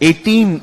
1800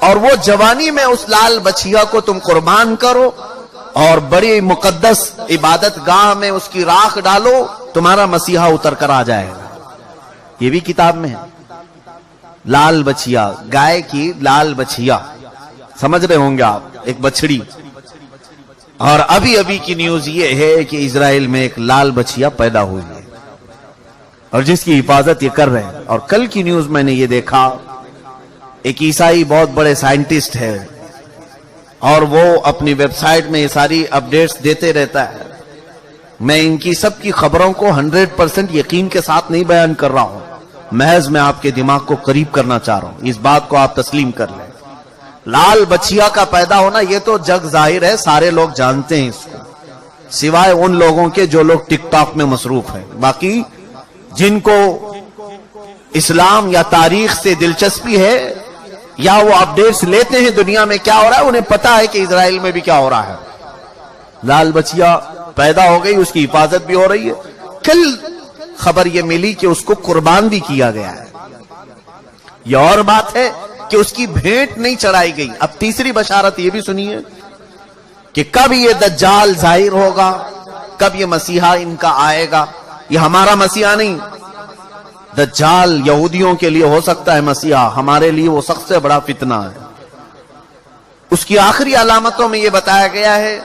اور وہ جوانی میں اس لال بچیا کو تم قربان کرو اور بڑی مقدس عبادت گاہ میں اس کی راکھ ڈالو، تمہارا مسیحا اتر کر آ جائے گا۔ یہ بھی کتاب میں ہے، لال بچیا، گائے کی لال بچیا، سمجھ رہے ہوں گے آپ، ایک بچڑی۔ اور ابھی ابھی کی نیوز یہ ہے کہ اسرائیل میں ایک لال بچیا پیدا ہوئی ہے اور جس کی حفاظت یہ کر رہے ہیں۔ اور کل کی نیوز میں نے یہ دیکھا، ایک عیسائی بہت بڑے سائنٹسٹ ہے اور وہ اپنی ویب سائٹ میں یہ ساری اپڈیٹس دیتے رہتا ہے۔ میں ان کی سب کی خبروں کو 100% یقین کے ساتھ نہیں بیان کر رہا ہوں، محض میں آپ کے دماغ کو قریب کرنا چاہ رہا ہوں، اس بات کو آپ تسلیم کر لیں۔ لال بچیا کا پیدا ہونا یہ تو جگ ظاہر ہے، سارے لوگ جانتے ہیں اس کو، سوائے ان لوگوں کے جو لوگ ٹک ٹاک میں مصروف ہیں۔ باقی جن کو اسلام یا تاریخ سے دلچسپی ہے یا وہ اپڈیٹس لیتے ہیں دنیا میں کیا ہو رہا ہے، انہیں پتا ہے کہ اسرائیل میں بھی کیا ہو رہا ہے۔ لال بچیا پیدا ہو گئی، اس کی حفاظت بھی ہو رہی ہے۔ کل خبر یہ ملی کہ اس کو قربان بھی کیا گیا ہے۔ یہ اور بات ہے کہ اس کی بھیٹ نہیں چڑھائی گئی۔ اب تیسری بشارت یہ بھی سنیے کہ کب یہ دجال ظاہر ہوگا، کب یہ مسیحا ان کا آئے گا۔ یہ ہمارا مسیحا نہیں، دجال یہودیوں کے لیے ہو سکتا ہے مسیحا، ہمارے لیے وہ سب سے بڑا فتنہ ہے۔ اس کی آخری علامتوں میں یہ بتایا گیا ہے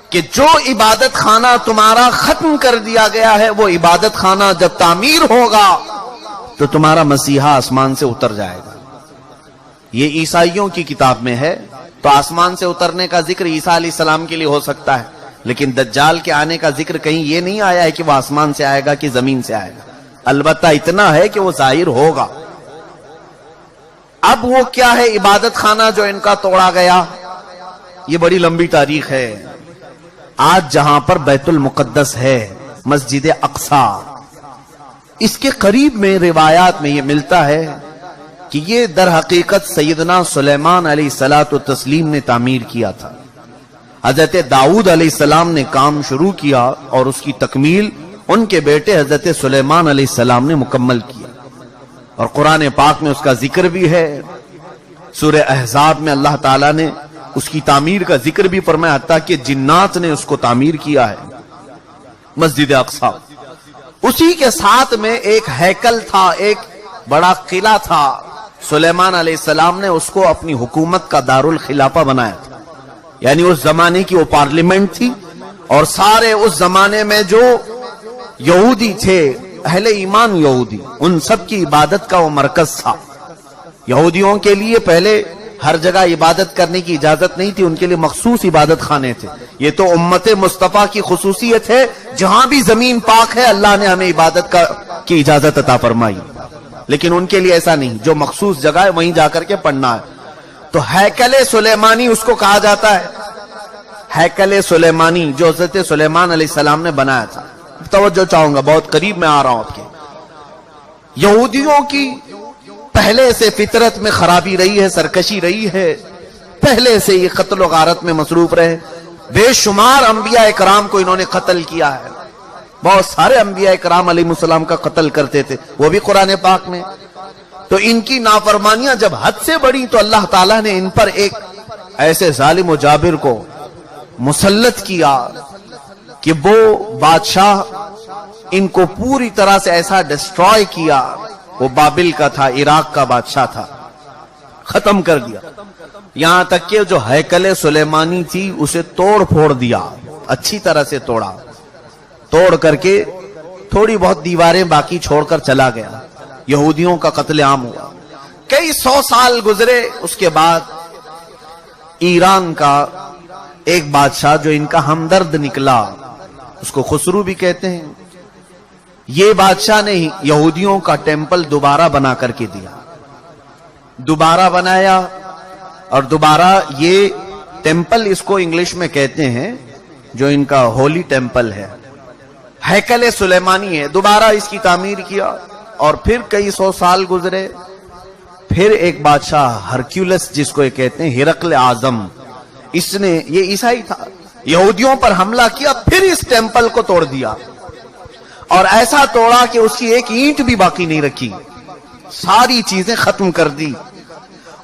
کہ جو عبادت خانہ تمہارا ختم کر دیا گیا ہے، وہ عبادت خانہ جب تعمیر ہوگا تو تمہارا مسیحا آسمان سے اتر جائے گا۔ یہ عیسائیوں کی کتاب میں ہے، تو آسمان سے اترنے کا ذکر عیسیٰ علیہ السلام کے لیے ہو سکتا ہے، لیکن دجال کے آنے کا ذکر کہیں یہ نہیں آیا ہے کہ وہ آسمان سے آئے گا کہ زمین سے آئے گا۔ البتہ اتنا ہے کہ وہ ظاہر ہوگا۔ اب وہ کیا ہے عبادت خانہ جو ان کا توڑا گیا؟ یہ بڑی لمبی تاریخ ہے۔ آج جہاں پر بیت المقدس ہے، مسجد اقصی، اس کے قریب میں روایات میں یہ ملتا ہے کہ یہ در حقیقت سیدنا سلیمان علیہ الصلوۃ والتسلیم نے تعمیر کیا تھا۔ حضرت داؤد علیہ السلام نے کام شروع کیا اور اس کی تکمیل ان کے بیٹے حضرت سلیمان علیہ السلام نے مکمل کیا، اور قرآن پاک میں اس کا ذکر بھی ہے۔ سورہ احزاب میں اللہ تعالیٰ نے اس کی تعمیر کا ذکر بھی فرمایا، حتیٰ کہ جنات نے اس کو تعمیر کیا ہے، مسجد اقصی۔ اسی کے ساتھ میں ایک ہیکل تھا، ایک بڑا قلعہ تھا، سلیمان علیہ السلام نے اس کو اپنی حکومت کا دارالخلافہ بنایا تھا، یعنی اس زمانے کی وہ پارلیمنٹ تھی، اور سارے اس زمانے میں جو یہودی تھے، اہل ایمان یہودی، ان سب کی عبادت کا وہ مرکز تھا۔ یہودیوں کے لیے پہلے ہر جگہ عبادت کرنے کی اجازت نہیں تھی، ان کے لیے مخصوص عبادت خانے تھے۔ یہ تو امت مصطفیٰ کی خصوصیت ہے، جہاں بھی زمین پاک ہے اللہ نے ہمیں عبادت کی اجازت عطا فرمائی، لیکن ان کے لیے ایسا نہیں، جو مخصوص جگہ ہے وہیں جا کر کے پڑھنا ہے۔ تو ہیکل سلیمانی اس کو کہا جاتا ہے، ہیکل سلیمانی جو حضرت سلیمان علیہ السلام نے بنایا تھا۔ توجہ چاہوں گا، بہت قریب میں آ رہا ہوں آپ کے۔ یہودیوں کی پہلے سے فطرت میں خرابی رہی ہے، سرکشی رہی ہے، پہلے سے یہ قتل و غارت میں مصروف رہے، بے شمار انبیاء اکرام کو انہوں نے قتل کیا ہے، بہت سارے انبیاء اکرام علیہ السلام کا قتل کرتے تھے، وہ بھی قرآن پاک میں۔ تو ان کی نافرمانیاں جب حد سے بڑی تو اللہ تعالیٰ نے ان پر ایک ایسے ظالم و جابر کو مسلط کیا کہ وہ بادشاہ ان کو پوری طرح سے ایسا ڈسٹروائے کیا، وہ بابل کا تھا، عراق کا بادشاہ تھا، ختم کر دیا، یہاں تک کہ جو ہیکل سلیمانی تھی اسے توڑ پھوڑ دیا، اچھی طرح سے توڑ کر کے تھوڑی بہت دیواریں باقی چھوڑ کر چلا گیا۔ یہودیوں کا قتل عام ہوا، کئی 100 سال گزرے، اس کے بعد ایران کا ایک بادشاہ جو ان کا ہمدرد نکلا، اس کو خسرو بھی کہتے ہیں، یہ بادشاہ نے یہودیوں کا ٹیمپل دوبارہ بنا کر کے دیا، دوبارہ بنایا، اور دوبارہ یہ ٹیمپل اس کو انگلش میں کہتے ہیں جو ان کا ہولی ٹیمپل ہے، ہیکل سلیمانی ہے، دوبارہ اس کی تعمیر کیا۔ اور پھر کئی 100 سال گزرے، پھر ایک بادشاہ ہرکیولس جس کو یہ کہتے ہیں، ہرقل اعظم، اس نے، یہ عیسائی تھا، یہودیوں پر حملہ کیا، پھر اس ٹیمپل کو توڑ دیا، اور ایسا توڑا کہ اس کی ایک اینٹ بھی باقی نہیں رکھی، ساری چیزیں ختم کر دی۔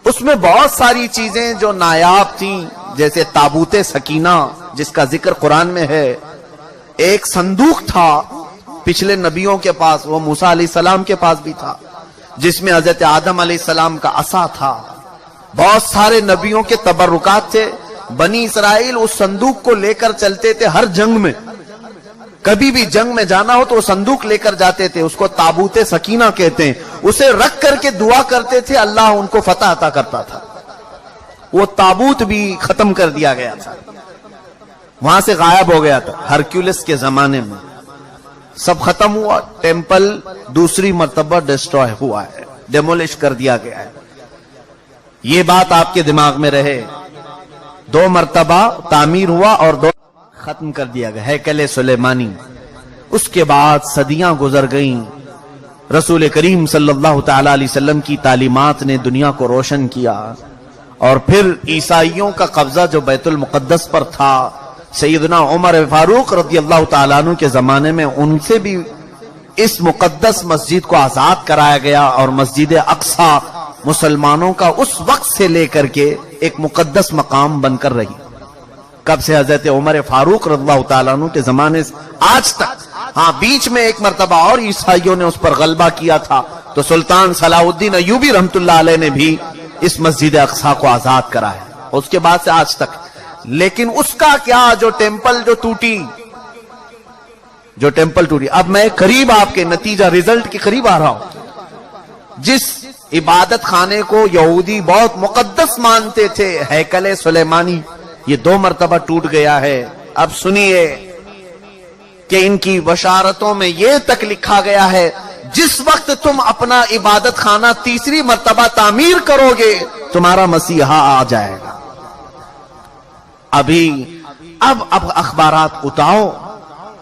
اس میں بہت ساری چیزیں جو نایاب تھیں، جیسے تابوت سکینہ جس کا ذکر قرآن میں ہے، ایک صندوق تھا پچھلے نبیوں کے پاس، وہ موسیٰ علیہ السلام کے پاس بھی تھا، جس میں حضرت آدم علیہ السلام کا عصا تھا، بہت سارے نبیوں کے تبرکات تھے۔ بنی اسرائیل اس صندوق کو لے کر چلتے تھے ہر جنگ میں، کبھی بھی جنگ میں جانا ہو تو وہ صندوق لے کر جاتے تھے، اس کو تابوت سکینہ کہتے ہیں، اسے رکھ کر کے دعا کرتے تھے، اللہ ان کو فتح عطا کرتا تھا۔ وہ تابوت بھی ختم کر دیا گیا تھا، وہاں سے غائب ہو گیا تھا، ہرکیولس کے زمانے میں سب ختم ہوا، ٹیمپل دوسری مرتبہ ڈسٹروائے ہوا ہے، ڈیمولش کر دیا گیا ہے۔ یہ بات آپ کے دماغ میں رہے، 2 مرتبہ تعمیر ہوا اور 2 ختم کر دیا گیا، ہیکل سلیمانی۔ اس کے بعد صدیاں گزر گئیں، رسول کریم صلی اللہ تعالی علیہ وسلم کی تعلیمات نے دنیا کو روشن کیا، اور پھر عیسائیوں کا قبضہ جو بیت المقدس پر تھا، سیدنا عمر فاروق رضی اللہ تعالیٰ عنہ کے زمانے میں ان سے بھی اس مقدس مسجد کو آزاد کرایا گیا، اور مسجد اقصی مسلمانوں کا اس وقت سے لے کر کے ایک مقدس مقام بن کر رہی۔ کب سے؟ حضرت عمر فاروق رضی اللہ تعالیٰ عنہ کے زمانے سے آج تک۔ ہاں، بیچ میں ایک مرتبہ اور عیسائیوں نے اس پر غلبہ کیا تھا، تو سلطان صلاح الدین ایوبی رحمت اللہ علیہ نے بھی اس مسجد اقصی کو آزاد کرا ہے، اس کے بعد سے آج تک۔ لیکن اس کا کیا، جو ٹیمپل ٹوٹی، اب میں قریب آپ کے نتیجہ رزلٹ کے قریب آ رہا ہوں۔ جس عبادت خانے کو یہودی بہت مقدس مانتے تھے، ہیکل سلیمانی، یہ 2 مرتبہ ٹوٹ گیا ہے۔ اب سنیے کہ ان کی بشارتوں میں یہ تک لکھا گیا ہے، جس وقت تم اپنا عبادت خانہ تیسری مرتبہ تعمیر کرو گے، تمہارا مسیحا آ جائے گا۔ اب اخبارات اٹھاؤ،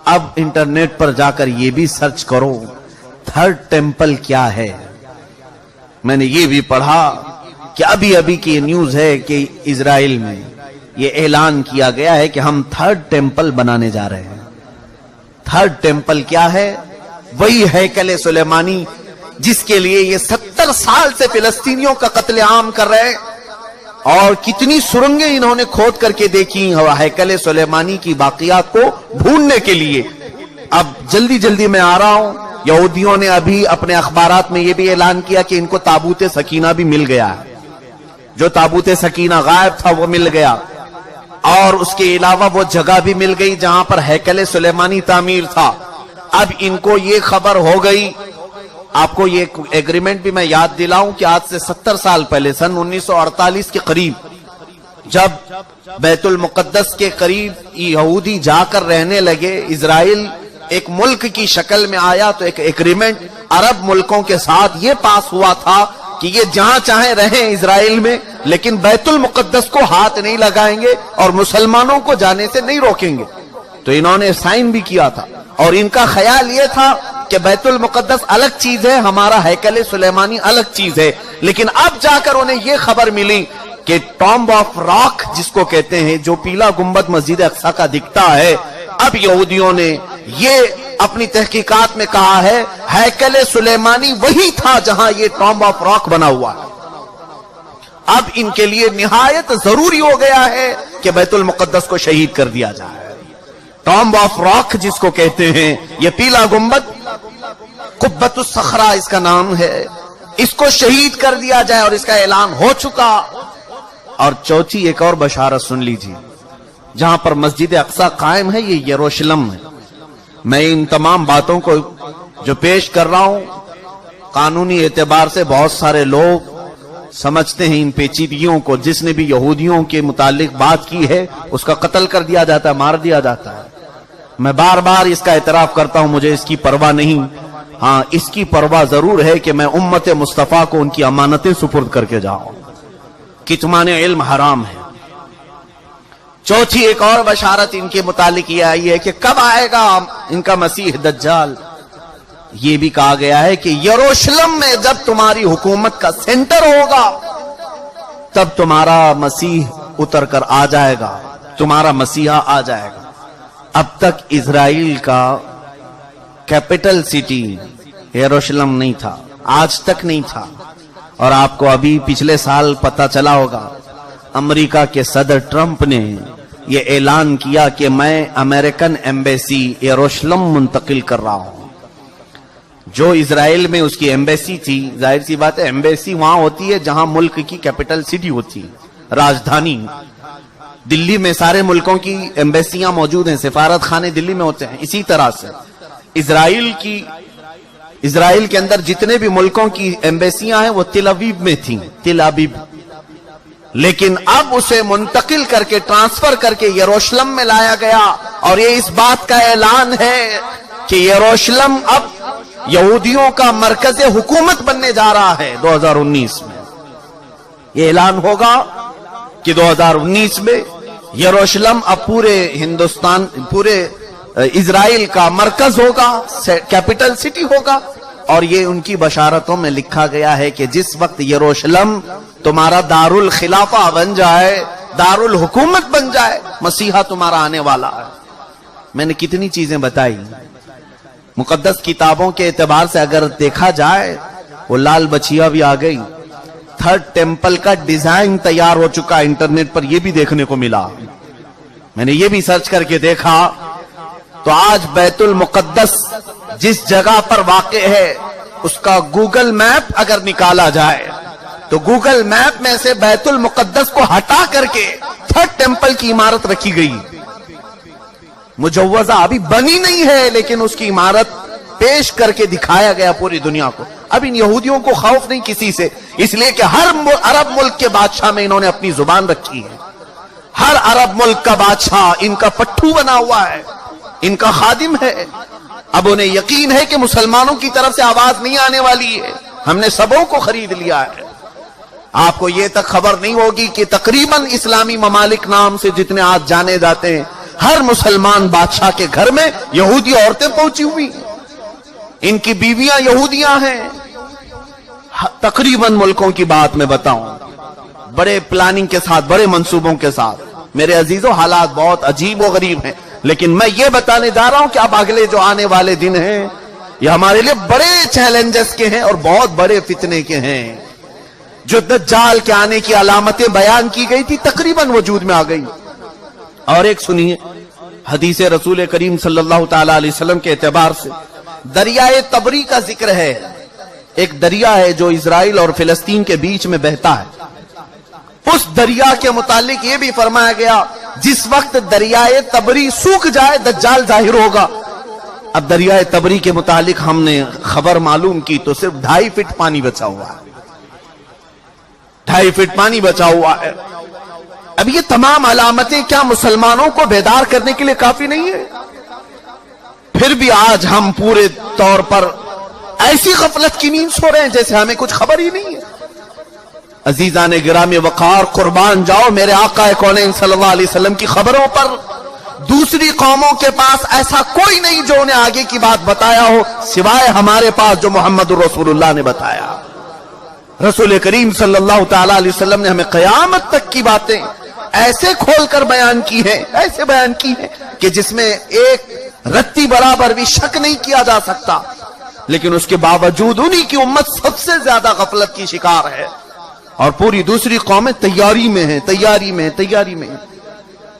اب انٹرنیٹ پر جا کر یہ بھی سرچ کرو 3rd ٹیمپل کیا ہے۔ میں نے یہ بھی پڑھا کہ ابھی کی نیوز ہے کہ اسرائیل میں یہ اعلان کیا گیا ہے کہ ہم 3rd ٹیمپل بنانے جا رہے ہیں۔ 3rd ٹیمپل کیا ہے؟ وہی ہیکل سلیمانی جس کے لیے یہ 70 سال سے فلسطینیوں کا قتل عام کر رہے ہیں، اور کتنی سرنگیں انہوں نے کھود کر کے دیکھی ہیکل سلیمانی کی باقیات کو ڈھونڈنے کے لیے۔ اب جلدی میں آ رہا ہوں، یہودیوں نے ابھی اپنے اخبارات میں یہ بھی اعلان کیا کہ ان کو تابوت سکینہ بھی مل گیا ہے، جو تابوت سکینہ غائب تھا وہ مل گیا، اور اس کے علاوہ وہ جگہ بھی مل گئی جہاں پر ہیکل سلیمانی تعمیر تھا۔ اب ان کو یہ خبر ہو گئی، آپ کو یہ ایگریمنٹ بھی میں یاد دلاؤں کہ آج سے 70 سال پہلے، سن 1948 کے قریب، جب بیت المقدس کے قریب یہودی جا کر رہنے لگے، اسرائیل ایک ملک کی شکل میں آیا، تو ایک ایگریمنٹ عرب ملکوں کے ساتھ یہ پاس ہوا تھا کہ یہ جہاں چاہیں رہیں اسرائیل میں، لیکن بیت المقدس کو ہاتھ نہیں لگائیں گے اور مسلمانوں کو جانے سے نہیں روکیں گے۔ تو انہوں نے سائن بھی کیا تھا، اور ان کا خیال یہ تھا کہ بیت المقدس الگ چیز ہے، ہمارا ہیکل سلیمانی الگ چیز ہے۔ لیکن اب جا کر انہیں یہ خبر ملی کہ ٹامب آف راک جس کو کہتے ہیں، جو پیلا گنبد مسجد اقصی کا دکھتا ہے، اب یہودیوں نے یہ اپنی تحقیقات میں کہا ہے ہیکل سلیمانی وہی تھا جہاں یہ ٹامب آف راک بنا ہوا ہے۔ اب ان کے لیے نہایت ضروری ہو گیا ہے کہ بیت المقدس کو شہید کر دیا جائے۔ ٹامب آف راک جس کو کہتے ہیں، یہ پیلا گنبد، قبۃ الصخرہ اس کا نام ہے، اس کو شہید کر دیا جائے، اور اس کا اعلان ہو چکا۔ اور چوتھی ایک اور بشارت سن لیجیے، جہاں پر مسجد اقصی قائم ہے، یہ یروشلم ہے۔ میں ان تمام باتوں کو جو پیش کر رہا ہوں، قانونی اعتبار سے بہت سارے لوگ سمجھتے ہیں ان پیچیدگیوں کو، جس نے بھی یہودیوں کے متعلق بات کی ہے اس کا قتل کر دیا جاتا ہے، مار دیا جاتا ہے۔ میں بار بار اس کا اعتراف کرتا ہوں، مجھے اس کی پرواہ نہیں۔ ہاں، اس کی پرواہ ضرور ہے کہ میں امت مصطفیٰ کو ان کی امانتیں سپرد کر کے جاؤں۔ کتمان علم حرام ہے۔ چوتھی ایک اور بشارت ان کے متعلق یہ آئی ہے کہ کب آئے گا ان کا مسیح دجال۔ یہ بھی کہا گیا ہے کہ یروشلم میں جب تمہاری حکومت کا سینٹر ہوگا، تب تمہارا مسیح اتر کر آ جائے گا، تمہارا مسیحا آ جائے گا۔ اب تک اسرائیل کا کیپٹل سٹی یروشلم نہیں تھا، آج تک نہیں تھا، اور آپ کو ابھی پچھلے سال پتہ چلا ہوگا امریکہ کے صدر ٹرمپ نے یہ اعلان کیا کہ میں امریکن ایمبیسی یروشلم منتقل کر رہا ہوں. جو اسرائیل میں اس کی ایمبیسی تھی، ظاہر سی بات ہے ایمبیسی وہاں ہوتی ہے جہاں ملک کی کیپٹل سٹی ہوتی ہے، راجدھانی. دلی میں سارے ملکوں کی ایمبیسیاں موجود ہیں، سفارت خانے دلی میں ہوتے ہیں. اسی طرح سے اسرائیل کے اندر جتنے بھی ملکوں کی ایمبیسیاں ہیں وہ تل ابیب میں تھیں، تل ابیب. لیکن اب اسے منتقل کر کے ٹرانسفر کر کے یروشلم میں لایا گیا، اور یہ اس بات کا اعلان ہے کہ یروشلم اب یہودیوں کا مرکز حکومت بننے جا رہا ہے 2019 میں. یہ اعلان ہوگا کہ 2019 میں یروشلم اب پورے ہندوستان، پورے اسرائیل کا مرکز ہوگا، کیپٹل سٹی ہوگا. اور یہ ان کی بشارتوں میں لکھا گیا ہے کہ جس وقت یروشلم تمہارا دارالخلافہ بن جائے، دارالحکومت بن جائے، مسیحا تمہارا آنے والا ہے. میں نے کتنی چیزیں بتائی. مقدس کتابوں کے اعتبار سے اگر دیکھا جائے وہ لال بچیا بھی آ گئی. تھرڈ ٹیمپل کا ڈیزائن تیار ہو چکا، انٹرنیٹ پر یہ بھی دیکھنے کو ملا. میں نے یہ بھی سرچ کر کے دیکھا تو آج بیت المقدس جس جگہ پر واقع ہے اس کا گوگل میپ اگر نکالا جائے تو گوگل میپ میں سے بیت المقدس کو ہٹا کر کے تھرڈ ٹیمپل کی عمارت رکھی گئی. مجوزہ ابھی بنی نہیں ہے لیکن اس کی عمارت پیش کر کے دکھایا گیا پوری دنیا کو. اب ان یہودیوں کو خوف نہیں کسی سے، اس لیے کہ ہر عرب ملک کے بادشاہ میں انہوں نے اپنی زبان رکھی ہے. ہر عرب ملک کا بادشاہ ان کا پٹھو بنا ہوا ہے، ان کا خادم ہے. اب انہیں یقین ہے کہ مسلمانوں کی طرف سے آواز نہیں آنے والی ہے، ہم نے سبوں کو خرید لیا ہے. آپ کو یہ تک خبر نہیں ہوگی کہ تقریباً اسلامی ممالک نام سے جتنے آج جانے جاتے ہیں، ہر مسلمان بادشاہ کے گھر میں یہودی عورتیں پہنچی ہوئی ہیں، ان کی بیویاں یہودیاں ہیں. تقریباً ملکوں کی بات میں بتاؤں، بڑے پلاننگ کے ساتھ، بڑے منصوبوں کے ساتھ. میرے عزیزوں حالات بہت عجیب و غریب ہیں، لیکن میں یہ بتانے جا رہا ہوں کہ اب اگلے جو آنے والے دن ہیں یہ ہمارے لیے بڑے چیلنجز کے ہیں اور بہت بڑے فتنے کے ہیں. جو دجال کے آنے کی علامتیں بیان کی گئی تھی تقریباً وجود میں آ گئی. اور ایک سنیے حدیث رسول کریم صلی اللہ تعالی علیہ وسلم کے اعتبار سے دریائے تبری کا ذکر ہے. ایک دریا ہے جو اسرائیل اور فلسطین کے بیچ میں بہتا ہے. اس دریا کے متعلق یہ بھی فرمایا گیا جس وقت دریائے تبری سوکھ جائے دجال ظاہر ہوگا. اب دریائے تبری کے متعلق ہم نے خبر معلوم کی تو صرف 2.5 فٹ پانی بچا ہوا ہے، 2.5 فٹ پانی بچا ہوا ہے. اب یہ تمام علامتیں کیا مسلمانوں کو بیدار کرنے کے لیے کافی نہیں ہے؟ پھر بھی آج ہم پورے طور پر ایسی غفلت کی نیند سو رہے ہیں جیسے ہمیں کچھ خبر ہی نہیں ہے. عزیزان گرامی وقار، قربان جاؤ میرے آقا کونین صلی اللہ علیہ وسلم کی خبروں پر. دوسری قوموں کے پاس ایسا کوئی نہیں جو انہیں آگے کی بات بتایا ہو سوائے ہمارے پاس جو محمد رسول اللہ نے بتایا. رسول کریم صلی اللہ تعالی علیہ وسلم نے ہمیں قیامت تک کی باتیں ایسے کھول کر بیان کی ہیں، ایسے بیان کی ہیں کہ جس میں ایک رتی برابر بھی شک نہیں کیا جا سکتا. لیکن اس کے باوجود انہی کی امت سب سے زیادہ غفلت کی شکار ہے اور پوری دوسری قومیں تیاری میں ہیں، تیاری میں ہیں.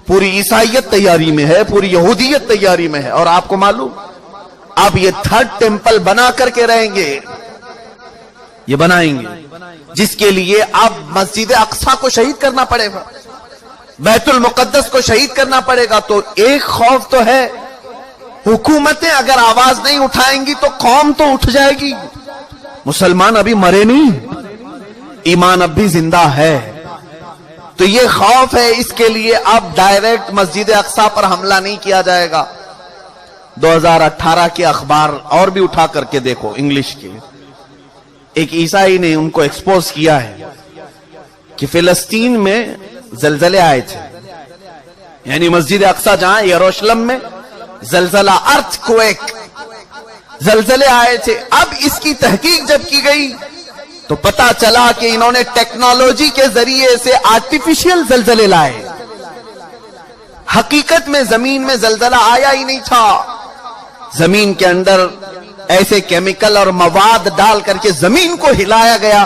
پوری عیسائیت تیاری میں ہے، پوری یہودیت تیاری میں ہے. اور آپ کو معلوم اب یہ تھرڈ ٹیمپل بنا کر کے رہیں گے، یہ بنائیں گے جس کے لیے اب مسجد اقصی کو شہید کرنا پڑے گا، بیت المقدس کو شہید کرنا پڑے گا. تو ایک خوف تو ہے، حکومتیں اگر آواز نہیں اٹھائیں گی تو قوم تو اٹھ جائے گی. مسلمان ابھی مرے نہیں، ایمان اب بھی زندہ ہے. تو یہ خوف ہے، اس کے لیے اب ڈائریکٹ مسجد اقصی پر حملہ نہیں کیا جائے گا. 2018 کے اخبار اور بھی اٹھا کر کے دیکھو انگلش کے، ایک عیسائی نے ان کو ایکسپوز کیا ہے کہ فلسطین میں زلزلے آئے تھے، یعنی مسجد اقصی جہاں یروشلم میں زلزلہ، ارتھ کویک، زلزلے آئے تھے. اب اس کی تحقیق جب کی گئی تو پتا چلا کہ انہوں نے ٹیکنالوجی کے ذریعے سے آرٹیفیشل زلزلے لائے. حقیقت میں زمین میں زلزلہ آیا ہی نہیں تھا، زمین کے اندر ایسے کیمیکل اور مواد ڈال کر کے زمین کو ہلایا گیا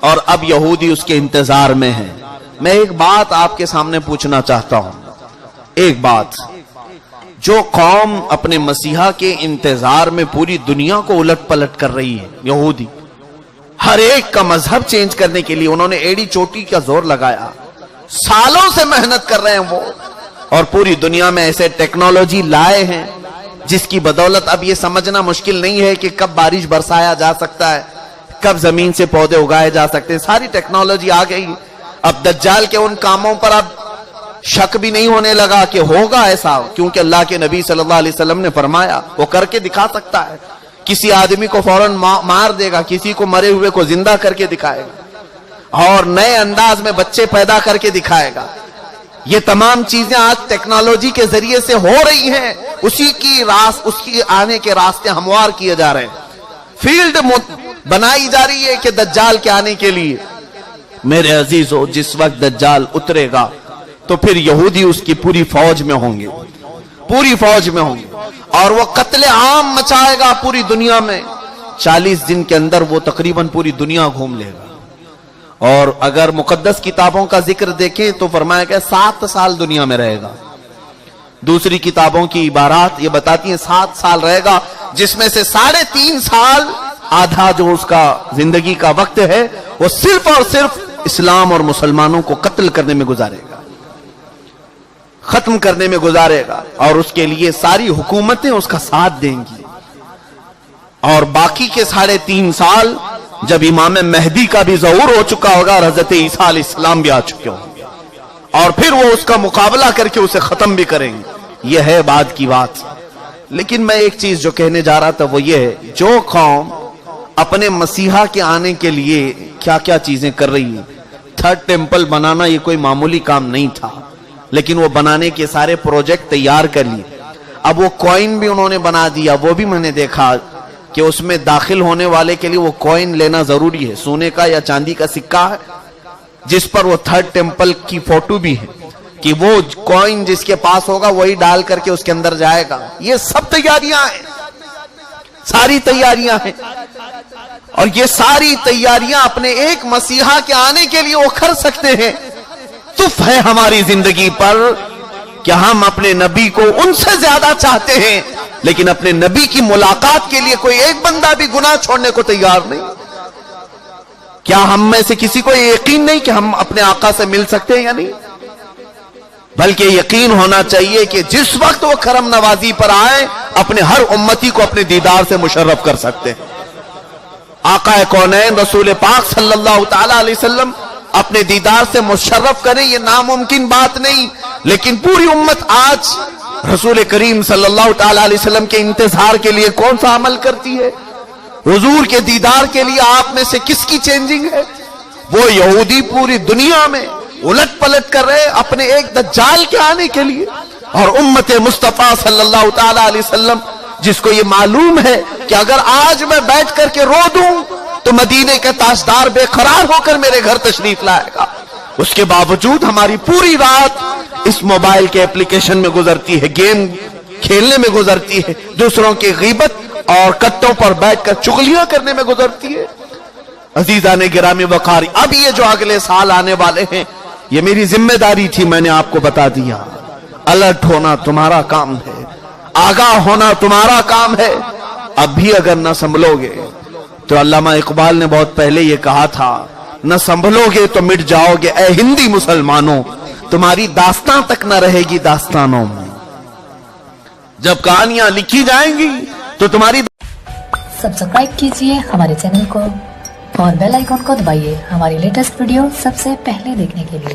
اور اب یہودی اس کے انتظار میں ہیں۔ میں ایک بات آپ کے سامنے پوچھنا چاہتا ہوں، ایک بات، جو قوم اپنے مسیحا کے انتظار میں پوری دنیا کو الٹ پلٹ کر رہی ہے، یہودی، ہر ایک کا مذہب چینج کرنے کے لیے انہوں نے ایڑی چوٹی کا زور لگایا، سالوں سے محنت کر رہے ہیں وہ، اور پوری دنیا میں ایسے ٹیکنالوجی لائے ہیں جس کی بدولت اب یہ سمجھنا مشکل نہیں ہے کہ کب بارش برسایا جا سکتا ہے، کب زمین سے پودے اگائے جا سکتے ہیں، ساری ٹیکنالوجی آ گئی۔ اب دجال کے ان کاموں پر اب شک بھی نہیں ہونے لگا کہ ہوگا ایسا، کیونکہ اللہ کے نبی صلی اللہ علیہ وسلم نے فرمایا وہ کر کے دکھا سکتا ہے، کسی آدمی کو فوراً مار دے گا، کسی کو مرے ہوئے کو زندہ کر کے دکھائے گا، اور نئے انداز میں بچے پیدا کر کے دکھائے گا۔ یہ تمام چیزیں آج ٹیکنالوجی کے ذریعے سے ہو رہی ہیں، اس کی آنے کے راستے ہموار کیے جا رہے ہیں، فیلڈ بنائی جا رہی ہے کہ دجال کے آنے کے لیے۔ میرے عزیزو، جس وقت دجال اترے گا تو پھر یہودی اس کی پوری فوج میں ہوں گے، پوری فوج میں ہوں گے، اور وہ قتل عام مچائے گا پوری دنیا میں۔ 40 دن کے اندر وہ تقریباً پوری دنیا گھوم لے گا، اور اگر مقدس کتابوں کا ذکر دیکھیں تو فرمایا کہ 7 سال دنیا میں رہے گا۔ دوسری کتابوں کی عبارات یہ بتاتی ہیں 7 سال رہے گا، جس میں سے 3.5 سال، آدھا جو اس کا زندگی کا وقت ہے، وہ صرف اور صرف اسلام اور مسلمانوں کو قتل کرنے میں گزارے گا، ختم کرنے میں گزارے گا، اور اس کے لیے ساری حکومتیں اس کا ساتھ دیں گی۔ اور باقی کے 3.5 سال جب امام مہدی کا بھی ظہور ہو چکا ہوگا اور حضرت عیسیٰ علیہ السلام بھی آ چکے ہوں گے، اور پھر وہ اس کا مقابلہ کر کے اسے ختم بھی کریں گے۔ یہ ہے بعد کی بات۔ لیکن میں ایک چیز جو کہنے جا رہا تھا وہ یہ ہے، جو قوم اپنے مسیحا کے آنے کے لیے کیا کیا چیزیں کر رہی ہے، 3rd ٹیمپل بنانا یہ کوئی معمولی کام نہیں تھا، لیکن وہ بنانے کے سارے پروجیکٹ تیار کر لیے۔ اب وہ کوئن بھی انہوں نے بنا دیا، وہ بھی میں نے دیکھا کہ اس میں داخل ہونے والے کے لیے وہ کوئن لینا ضروری ہے، سونے کا یا چاندی کا سکہ ہے، جس پر وہ 3rd ٹیمپل کی فوٹو بھی ہے، کہ وہ کوئن جس کے پاس ہوگا وہی ڈال کر کے اس کے اندر جائے گا۔ یہ سب تیاریاں ہیں، ساری تیاریاں ہیں، اور یہ ساری تیاریاں اپنے ایک مسیحا کے آنے کے لیے وہ کر سکتے ہیں۔ تف ہے ہماری زندگی پر کہ ہم اپنے نبی کو ان سے زیادہ چاہتے ہیں، لیکن اپنے نبی کی ملاقات کے لیے کوئی ایک بندہ بھی گناہ چھوڑنے کو تیار نہیں۔ کیا ہم میں سے کسی کو یہ یقین نہیں کہ ہم اپنے آقا سے مل سکتے ہیں یا نہیں؟ بلکہ یقین ہونا چاہیے کہ جس وقت وہ کرم نوازی پر آئے، اپنے ہر امتی کو اپنے دیدار سے مشرف کر سکتے ہیں۔ آقا کونین رسول پاک صلی اللہ تعالی علیہ وسلم اپنے دیدار سے مشرف کریں، یہ ناممکن بات نہیں، لیکن پوری امت آج رسول کریم صلی اللہ تعالی علیہ وسلم کے انتظار کے لیے کون سا عمل کرتی ہے؟ حضور کے دیدار کے لیے آپ میں سے کس کی چینجنگ ہے؟ وہ یہودی پوری دنیا میں الٹ پلٹ کر رہے اپنے ایک دجال کے آنے کے لیے، اور امت مصطفیٰ صلی اللہ تعالی علیہ وسلم جس کو یہ معلوم ہے کہ اگر آج میں بیٹھ کر کے رو دوں تو مدینے کے تاجدار بے قرار ہو کر میرے گھر تشریف لائے گا، اس کے باوجود ہماری پوری رات اس موبائل کے اپلیکیشن میں گزرتی ہے، گیم کھیلنے میں گزرتی ہے، دوسروں کی غیبت اور کٹوں پر بیٹھ کر چغلیاں کرنے میں گزرتی ہے۔ عزیزان گرامی وقار، اب یہ جو اگلے سال آنے والے ہیں، یہ میری ذمہ داری تھی، میں نے آپ کو بتا دیا۔ الرٹ ہونا تمہارا کام ہے، آگاہ ہونا تمہارا کام ہے۔ اب بھی اگر نہ سنبھلو گے تو علامہ اقبال نے بہت پہلے یہ کہا تھا، نہ سنبھلو گے تو مٹ جاؤ گے اے ہندی مسلمانوں، تمہاری داستان تک نہ رہے گی داستانوں میں۔ جب کہانیاں لکھی جائیں گی تو تمہاری سبسکرائب کیجئے ہمارے چینل کو اور بیل آئیکن کو دبائیے ہماری لیٹسٹ ویڈیو سب سے پہلے دیکھنے کے لیے۔